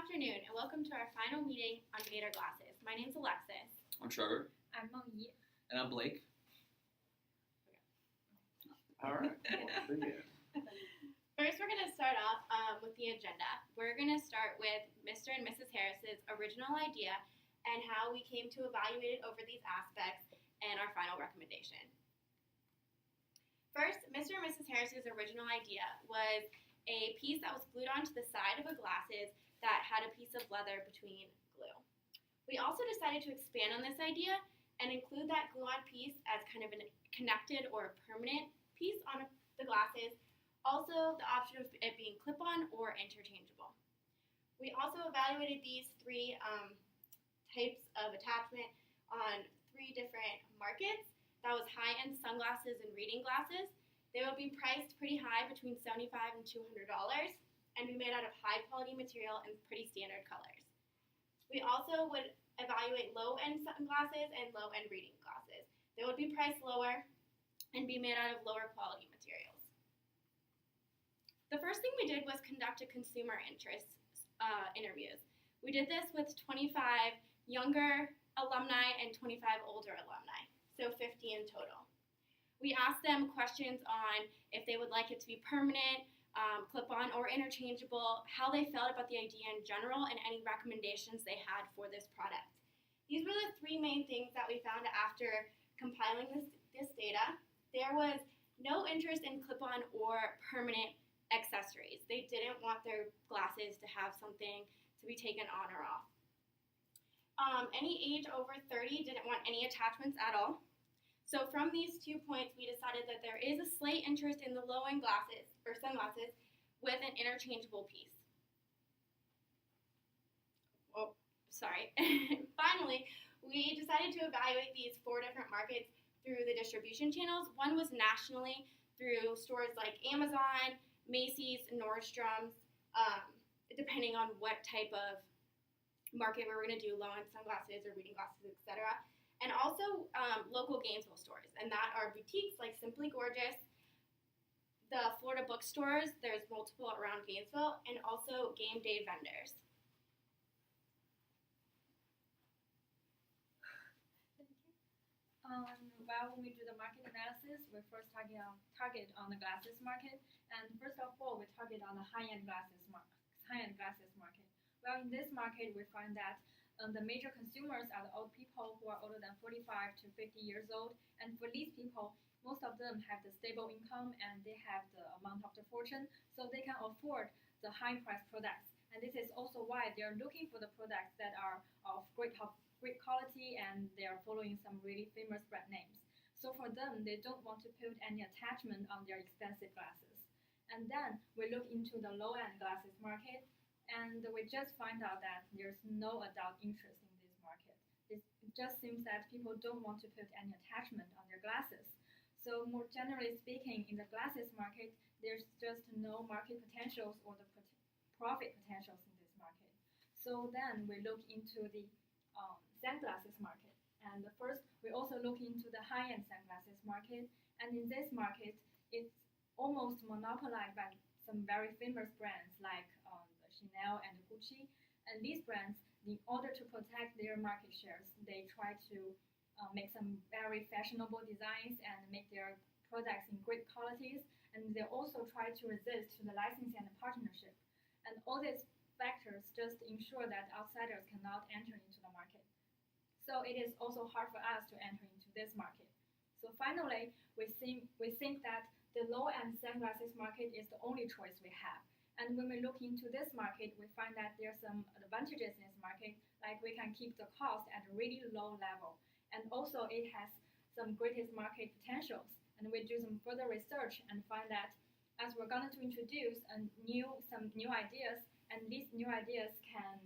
afternoon, and welcome to our final meeting on Gator Glasses. My name's Alexis. I'm Trevor. I'm Meng Yi. And I'm Blake. All right. First, we're going to start off with the agenda. We're going to start with Mr. and Mrs. Harris's original idea and how we came to evaluate it over these aspects and our final recommendation. First, Mr. and Mrs. Harris's original idea was a piece that was glued onto the side of a glasses that had a piece of leather between glue. We also decided to expand on this idea and include that glue-on piece as kind of a connected or permanent piece on the glasses. Also, the option of it being clip-on or interchangeable. We also evaluated these three types of attachment on three different markets. That was high-end sunglasses and reading glasses. They would be priced pretty high, between $75 and $200, and be made out of high-quality material and pretty standard colors. We also would evaluate low-end sunglasses and low-end reading glasses. They would be priced lower and be made out of lower-quality materials. The first thing we did was conduct a consumer interest interviews. We did this with 25 younger alumni and 25 older alumni, so 50 in total. We asked them questions on if they would like it to be permanent, clip-on, or interchangeable, how they felt about the idea in general, and any recommendations they had for this product. These were the three main things that we found after compiling this data. There was no interest in clip-on or permanent accessories. They didn't want their glasses to have something to be taken on or off. Any age over 30 didn't want any attachments at all. So from these 2 points, we decided that there is a slight interest in the low-end glasses or sunglasses with an interchangeable piece. Oh, sorry. Finally, we decided to evaluate these 4 different markets through the distribution channels. One was nationally through stores like Amazon, Macy's, Nordstrom's, depending on what type of market we were going to do, low-end sunglasses or reading glasses, etc. And also local Gainesville stores, and that are boutiques like Simply Gorgeous, the Florida bookstores, there's multiple around Gainesville, and also game day vendors. Well, when we do the market analysis, we first target on the glasses market, and first of all, we target on the high-end glasses market. Well, in this market, we find that the major consumers are the old people who are older than 45 to 50 years old, and for these people, most of them have the stable income and they have the amount of the fortune, so they can afford the high-priced products. And this is also why they are looking for the products that are of great quality and they are following some really famous brand names. So for them, they don't want to put any attachment on their expensive glasses. And then we look into the low-end glasses market, and we just find out that there's no adult interest in this market. It just seems that people don't want to put any attachment on their glasses. So more generally speaking, in the glasses market, there's just no market potentials or the profit potentials in this market. So then we look into the sunglasses market. And first, we also look into the high-end sunglasses market. And in this market, it's almost monopolized by some very famous brands like Chanel and Gucci, and these brands, in order to protect their market shares, they try to make some very fashionable designs and make their products in great qualities, and they also try to resist to the licensing and the partnership. And all these factors just ensure that outsiders cannot enter into the market. So it is also hard for us to enter into this market. So finally, we think that the low-end sunglasses market is the only choice we have. And when we look into this market, we find that there are some advantages in this market, like we can keep the cost at a really low level. And also it has some greatest market potentials. And we do some further research and find that as we're going to introduce some new ideas, and these new ideas can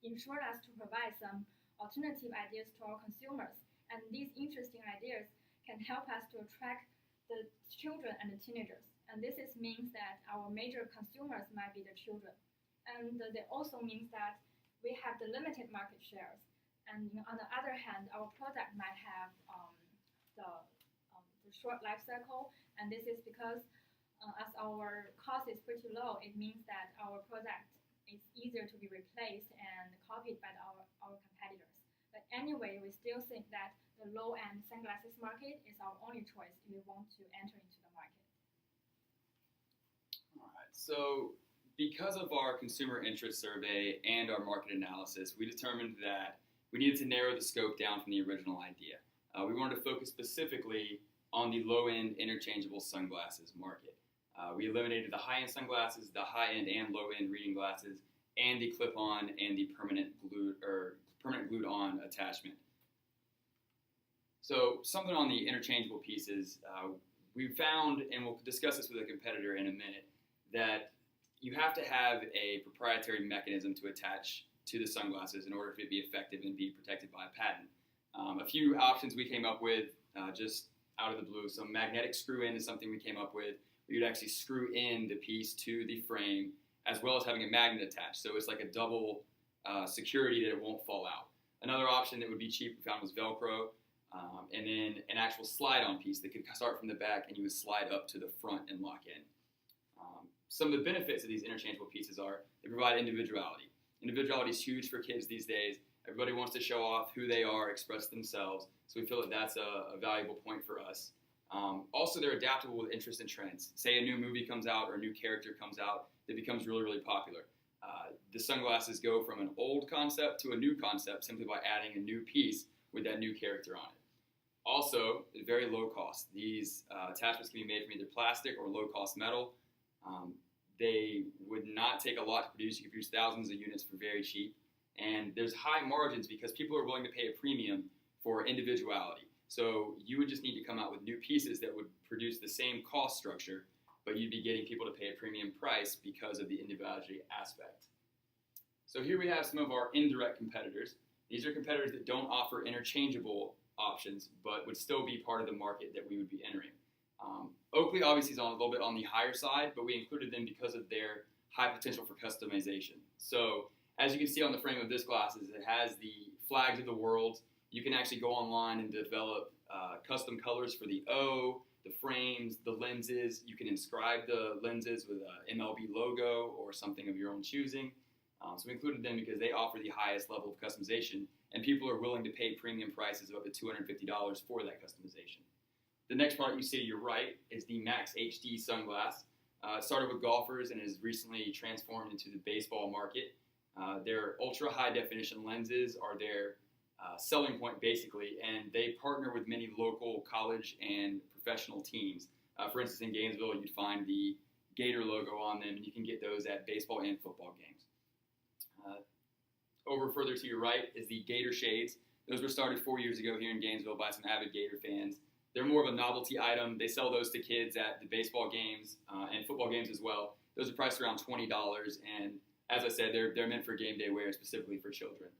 ensure us to provide some alternative ideas to our consumers. And these interesting ideas can help us to attract the children and the teenagers. And this means that our major consumers might be the children. And it also means that we have the limited market shares. And on the other hand, our product might have the short life cycle. And this is because as our cost is pretty low, it means that our product it's easier to be replaced and copied by our competitors. But anyway, we still think that the low-end sunglasses market is our only choice if we want to enter into the market. All right. So because of our consumer interest survey and our market analysis, we determined that we needed to narrow the scope down from the original idea. We wanted to focus specifically on the low-end interchangeable sunglasses market. We eliminated the high-end sunglasses, the high-end and low-end reading glasses, and the clip-on and the permanent glued-on attachment. So something on the interchangeable pieces, we found, and we'll discuss this with a competitor in a minute, that you have to have a proprietary mechanism to attach to the sunglasses in order for it to be effective and be protected by a patent. A few options we came up with just out of the blue. So magnetic screw-in is something we came up with. You'd actually screw in the piece to the frame as well as having a magnet attached. So it's like a double security that it won't fall out. Another option that would be cheap we found was Velcro, and then an actual slide-on piece that could start from the back and you would slide up to the front and lock in. Some of the benefits of these interchangeable pieces are they provide individuality. Individuality is huge for kids these days. Everybody wants to show off who they are, express themselves, so we feel that that's a valuable point for us. Also, they're adaptable with interest and trends. Say a new movie comes out or a new character comes out that becomes really, really popular. The sunglasses go from an old concept to a new concept simply by adding a new piece with that new character on it. Also, very low cost. These attachments can be made from either plastic or low-cost metal. They would not take a lot to produce. You can produce thousands of units for very cheap. And there's high margins because people are willing to pay a premium for individuality. So you would just need to come out with new pieces that would produce the same cost structure, but you'd be getting people to pay a premium price because of the individuality aspect. So here we have some of our indirect competitors. These are competitors that don't offer interchangeable options, but would still be part of the market that we would be entering. Oakley obviously is a little bit on the higher side, but we included them because of their high potential for customization. So as you can see on the frame of this glasses, it has the flags of the world. You can actually go online and develop custom colors for the O, the frames, the lenses. You can inscribe the lenses with an MLB logo or something of your own choosing. So we included them because they offer the highest level of customization, and people are willing to pay premium prices of up to $250 for that customization. The next product you see to your right is the Max HD sunglass. It started with golfers and has recently transformed into the baseball market. Their ultra high definition lenses are their selling point basically, and they partner with many local college and professional teams. For instance, in Gainesville, you'd find the Gator logo on them, and you can get those at baseball and football games. Over further to your right is the Gator shades. Those were started 4 years ago here in Gainesville by some avid Gator fans. They're more of a novelty item. They sell those to kids at the baseball games and football games as well. Those are priced around $20, and as I said, they're meant for game day wear specifically for children.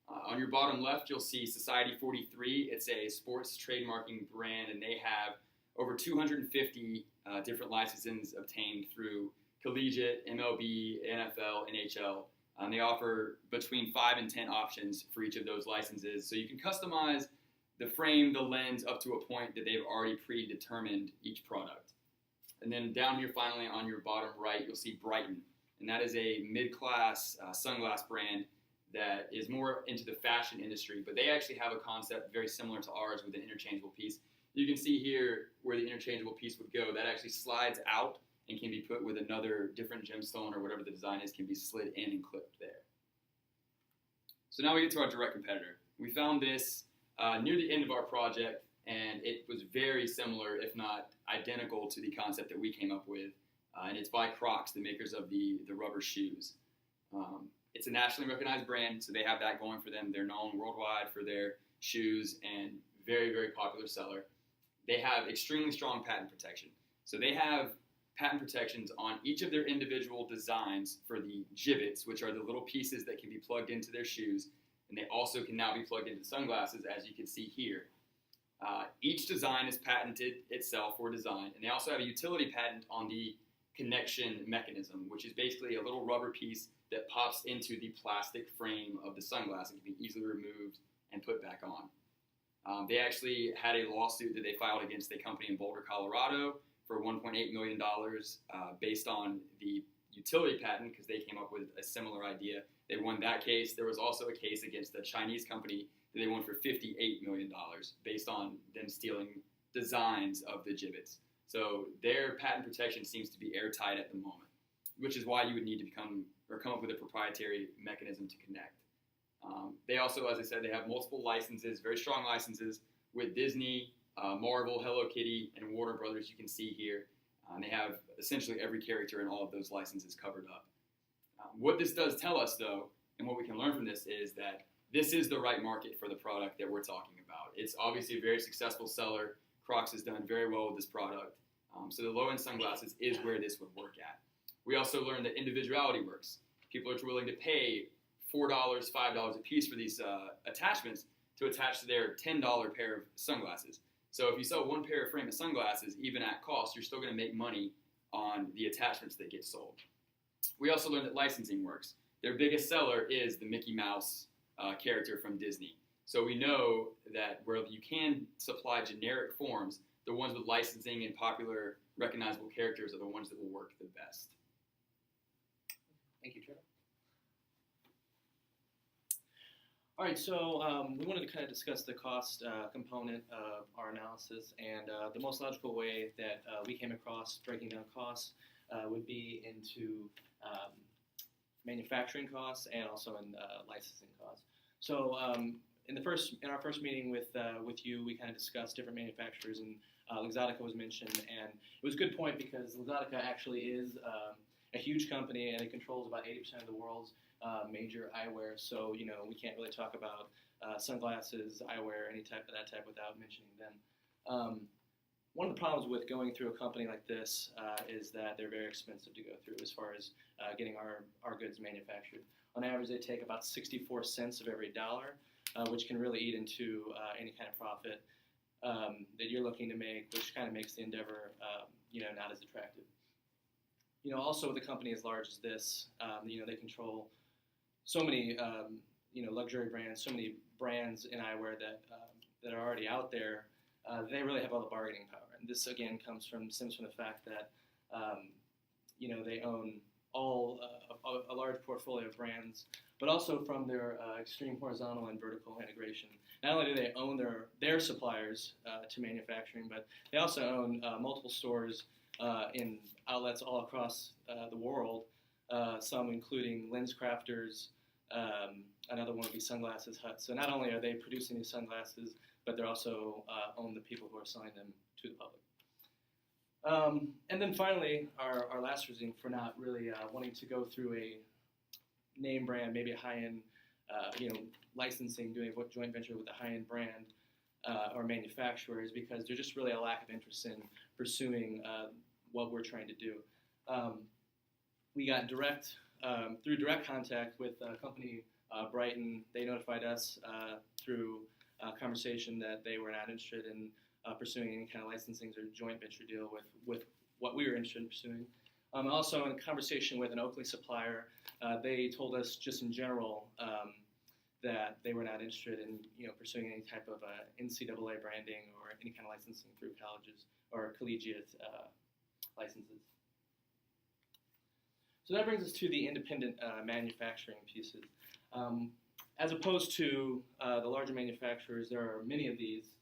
On your bottom left, you'll see Society 43. It's a sports trademarking brand, and they have over 250 different licenses obtained through collegiate, MLB, NFL, NHL. They offer between 5 and 10 options for each of those licenses, so you can customize the frame, the lens, up to a point that they've already predetermined each product. And then down here finally on your bottom right, you'll see Brighton, and that is a mid-class sunglass brand that is more into the fashion industry, but they actually have a concept very similar to ours with an interchangeable piece. You can see here where the interchangeable piece would go. That actually slides out and can be put with another different gemstone or whatever the design is, can be slid in and clipped there. So now we get to our direct competitor. We found this near the end of our project, and it was very similar, if not identical, to the concept that we came up with. And it's by Crocs, the makers of the rubber shoes. It's a nationally recognized brand, so they have that going for them. They're known worldwide for their shoes and very, very popular seller. They have extremely strong patent protection. So they have patent protections on each of their individual designs for the gibbets, which are the little pieces that can be plugged into their shoes, and they also can now be plugged into sunglasses, as you can see here. Each design is patented itself for design, and they also have a utility patent on the connection mechanism, which is basically a little rubber piece that pops into the plastic frame of the sunglass and can be easily removed and put back on. They actually had a lawsuit that they filed against a company in Boulder, Colorado for $1.8 million based on the utility patent because they came up with a similar idea. They won that case. There was also a case against a Chinese company that they won for $58 million based on them stealing designs of the gibbets. So their patent protection seems to be airtight at the moment, which is why you would need to come up with a proprietary mechanism to connect. They also, as I said, they have multiple licenses, very strong licenses with Disney, Marvel, Hello Kitty, and Warner Brothers. You can see here. They have essentially every character in all of those licenses covered up. What this does tell us, though, and what we can learn from this is that this is the right market for the product that we're talking about. It's obviously a very successful seller. Crocs has done very well with this product. So the low-end sunglasses is where this would work at. We also learned that individuality works. People are willing to pay $4, $5 a piece for these attachments to attach to their $10 pair of sunglasses. So if you sell one pair of frame of sunglasses, even at cost, you're still going to make money on the attachments that get sold. We also learned that licensing works. Their biggest seller is the Mickey Mouse character from Disney. So we know that where you can supply generic forms, the ones with licensing and popular recognizable characters are the ones that will work the best. Thank you, Trevor. All right, so we wanted to kind of discuss the cost component of our analysis, and the most logical way that we came across breaking down costs would be into manufacturing costs and also in licensing costs. So in our first meeting with you, we kind of discussed different manufacturers, and Luxottica was mentioned, and it was a good point because Luxottica actually is a huge company, and it controls about 80% of the world's major eyewear. So we can't really talk about sunglasses, eyewear, any type of that type without mentioning them. One of the problems with going through a company like this is that they're very expensive to go through as far as getting our goods manufactured. On average, they take about 64 cents of every dollar, which can really eat into any kind of profit that you're looking to make, which kind of makes the endeavor not as attractive. Also with a company as large as this, they control so many luxury brands, so many brands in eyewear that are already out there. They really have all the bargaining power, and this again stems from the fact that they own a large portfolio of brands, but also from their extreme horizontal and vertical integration. Not only do they own their suppliers to manufacturing, but they also own multiple stores in outlets all across the world, some including lens crafters. Another one would be Sunglasses Hut. So not only are they producing these sunglasses, but they also own the people who are selling them to the public. And then finally, our last reason for not really wanting to go through a name brand, maybe a high-end, licensing, doing a joint venture with a high-end brand or manufacturer is because there's just really a lack of interest in pursuing what we're trying to do. We got through direct contact with a company, Brighton. They notified us through a conversation that they were not interested in pursuing any kind of licensing or joint venture deal with what we were interested in pursuing. Also, in a conversation with an Oakley supplier, they told us just in general that they were not interested in pursuing any type of NCAA branding or any kind of licensing through colleges or collegiate licenses. So that brings us to the independent manufacturing pieces. As opposed to the larger manufacturers, there are many of these,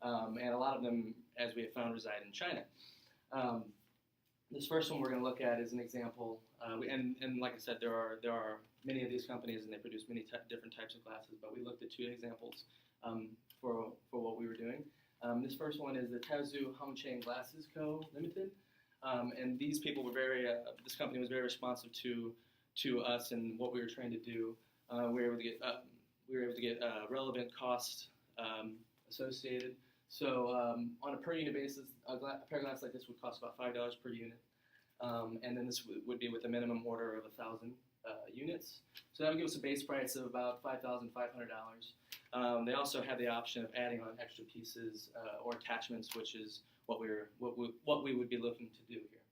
and a lot of them, as we have found, reside in China. This first one we're going to look at is an example, and like I said, there are many of these companies, and they produce many different types of glasses. But we looked at two examples for what we were doing. This first one is the Tazhu Hongcheng Glasses Co. Limited. And these people were this company was very responsive to us and what we were trying to do. We were able to get relevant costs associated. So on a per unit basis, a pair of glasses like this would cost about $5 per unit. And then this would be with a minimum order of 1,000 units. So that would give us a base price of about $5,500. They also have the option of adding on extra pieces or attachments, which is what we would be looking to do here.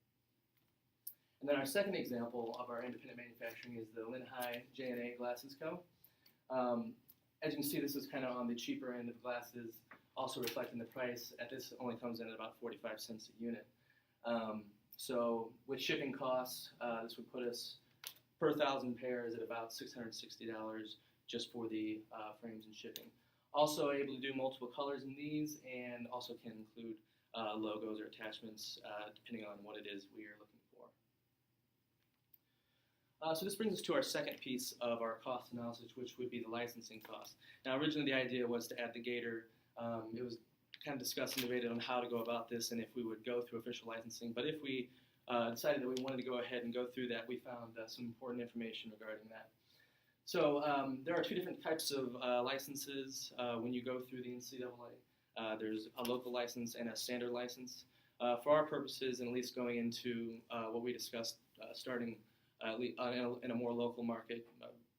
And then our second example of our independent manufacturing is the Linhai J&A Glasses Co. As you can see, this is kind of on the cheaper end of glasses, also reflecting the price. At this only comes in at about 45 cents a unit. So with shipping costs, this would put us per 1,000 pairs at about $660 just for the frames and shipping. Also able to do multiple colors in these, and also can include logos or attachments depending on what it is we are looking for. So this brings us to our second piece of our cost analysis, which would be the licensing cost. Now originally the idea was to add the Gator. It was kind of discussed and debated on how to go about this and if we would go through official licensing. But if we decided that we wanted to go ahead and go through that, we found some important information regarding that. So there are two different types of licenses when you go through the NCAA. There's a local license and a standard license. For our purposes, and at least going into what we discussed starting in a more local market,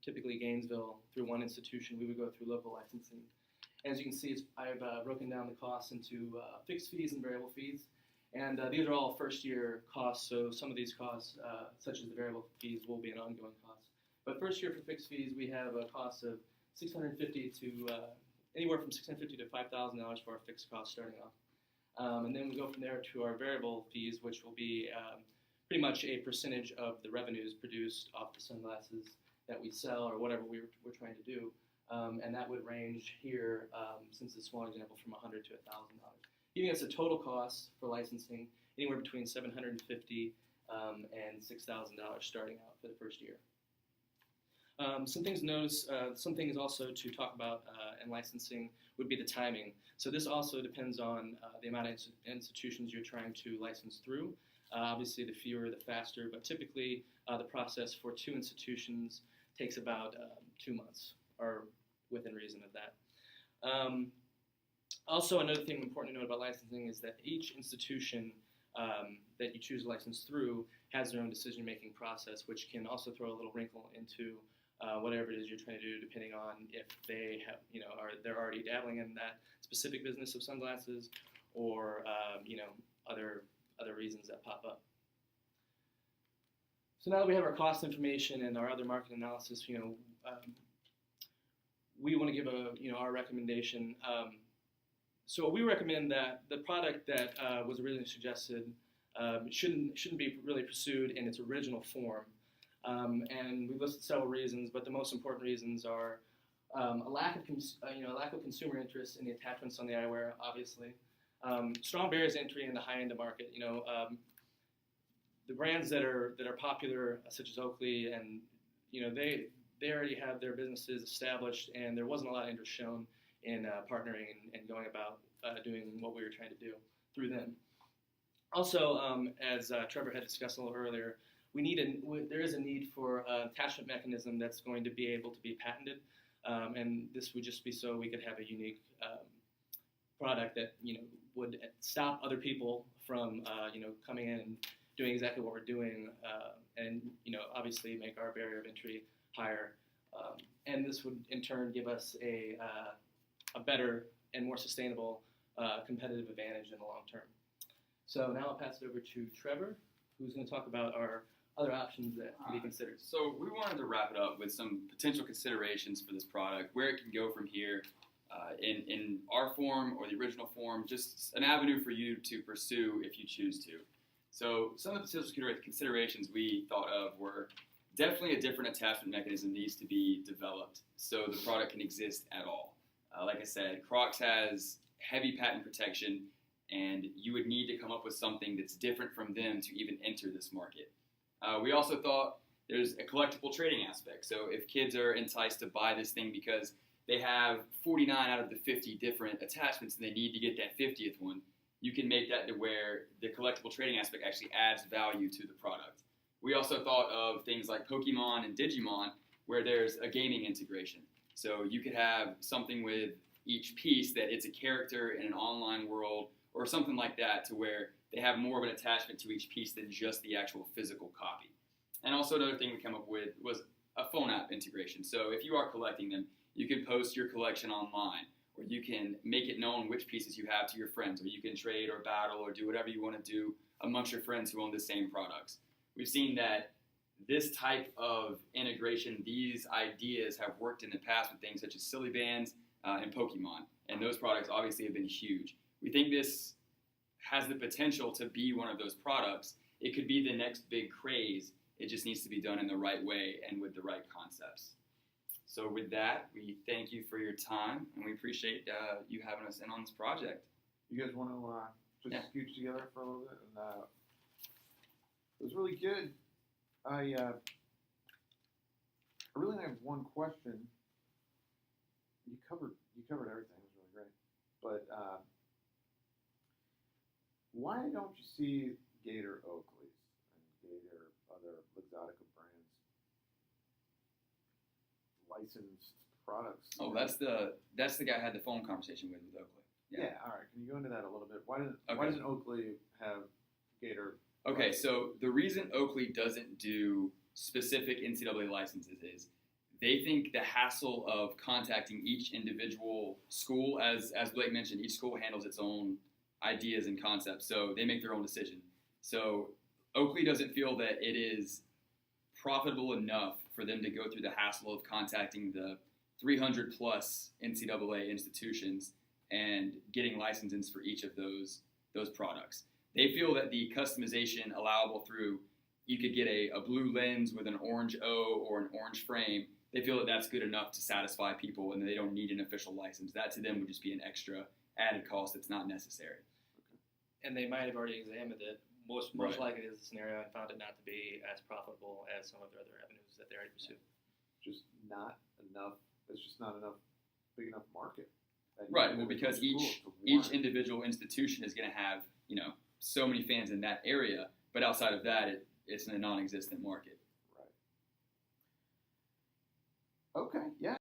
typically Gainesville, through one institution, we would go through local licensing. As you can see, I've broken down the costs into fixed fees and variable fees. And these are all first-year costs, so some of these costs, such as the variable fees, will be an ongoing cost. But first year for fixed fees, we have a cost of $650 to anywhere from $650 to $5,000 for our fixed cost starting off. And then we go from there to our variable fees, which will be pretty much a percentage of the revenues produced off the sunglasses that we sell or whatever we're trying to do. And that would range here, since it's a small example, from $100 to $1,000, giving us a total cost for licensing anywhere between $750 and $6,000 starting out for the first year. Some things to notice, some things also to talk about in licensing would be the timing. So this also depends on the amount of institutions you're trying to license through. Obviously, the fewer, the faster, but typically the process for 2 institutions takes about 2 months, or within reason of that. Also, another thing important to note about licensing is that each institution that you choose to license through has their own decision-making process, which can also throw a little wrinkle into whatever it is you're trying to do, depending on if they have, they're already dabbling in that specific business of sunglasses, or other reasons that pop up. So now that we have our cost information and our other market analysis, we want to give our recommendation. So we recommend that the product that was originally suggested shouldn't be really pursued in its original form. And we listed several reasons, but the most important reasons are a lack of consumer interest in the attachments on the eyewear, obviously. Strong barriers to entry in the high end of market. The brands that are popular, such as Oakley, and they already have their businesses established, and there wasn't a lot of interest shown in partnering and going about doing what we were trying to do through them. Also, as Trevor had discussed a little earlier, there is a need for an attachment mechanism that's going to be able to be patented, and this would just be so we could have a unique product that would stop other people from coming in and doing exactly what we're doing, and obviously make our barrier of entry higher, and this would in turn give us a better and more sustainable competitive advantage in the long term. So now I'll pass it over to Trevor, who's going to talk about our other options that can be considered. So we wanted to wrap it up with some potential considerations for this product, where it can go from here in our form or the original form, just an avenue for you to pursue if you choose to. So some of the potential considerations we thought of were definitely a different attachment mechanism needs to be developed so the product can exist at all. Like I said, Crocs has heavy patent protection, and you would need to come up with something that's different from them to even enter this market. We also thought there's a collectible trading aspect. So if kids are enticed to buy this thing because they have 49 out of the 50 different attachments and they need to get that 50th one, you can make that to where the collectible trading aspect actually adds value to the product. We also thought of things like Pokemon and Digimon, where there's a gaming integration. So you could have something with each piece that it's a character in an online world or something like that, to where they have more of an attachment to each piece than just the actual physical copy. And also another thing we came up with was a phone app integration. So if you are collecting them, you can post your collection online, or you can make it known which pieces you have to your friends, or you can trade or battle or do whatever you want to do amongst your friends who own the same products. We've seen that this type of integration, these ideas have worked in the past with things such as Silly Bands and Pokemon, and those products obviously have been huge. We think this has the potential to be one of those products, it could be the next big craze. It just needs to be done in the right way and with the right concepts. So with that, we thank you for your time, and we appreciate you having us in on this project. You guys want to just scooch together for a little bit? And, it was really good. I really only have one question. You covered everything. It was really great. But why don't you see Gator Oakley's and Gator other Luxottica brands licensed products? Oh, that's the guy I had the phone conversation with Oakley. Yeah. All right. Can you go into that a little bit? Why Okay. doesn't Oakley have Gator? Okay, so the reason Oakley doesn't do specific NCAA licenses is they think the hassle of contacting each individual school, as Blake mentioned, each school handles its own ideas and concepts, so they make their own decision. So Oakley doesn't feel that it is profitable enough for them to go through the hassle of contacting the 300 plus NCAA institutions and getting licenses for each of those products. They feel that the customization allowable through, you could get a blue lens with an orange O or an orange frame. They feel that that's good enough to satisfy people and they don't need an official license. That to them would just be an extra added cost that's not necessary. And they might have already examined it. Most Right. likely is the scenario and found it not to be as profitable as some of their other avenues that they already pursue. Just not enough. It's just not enough big enough market. Right. Well, because each individual institution is going to have, so many fans in that area, but outside of that, it's a non-existent market. Right. Okay. Yeah.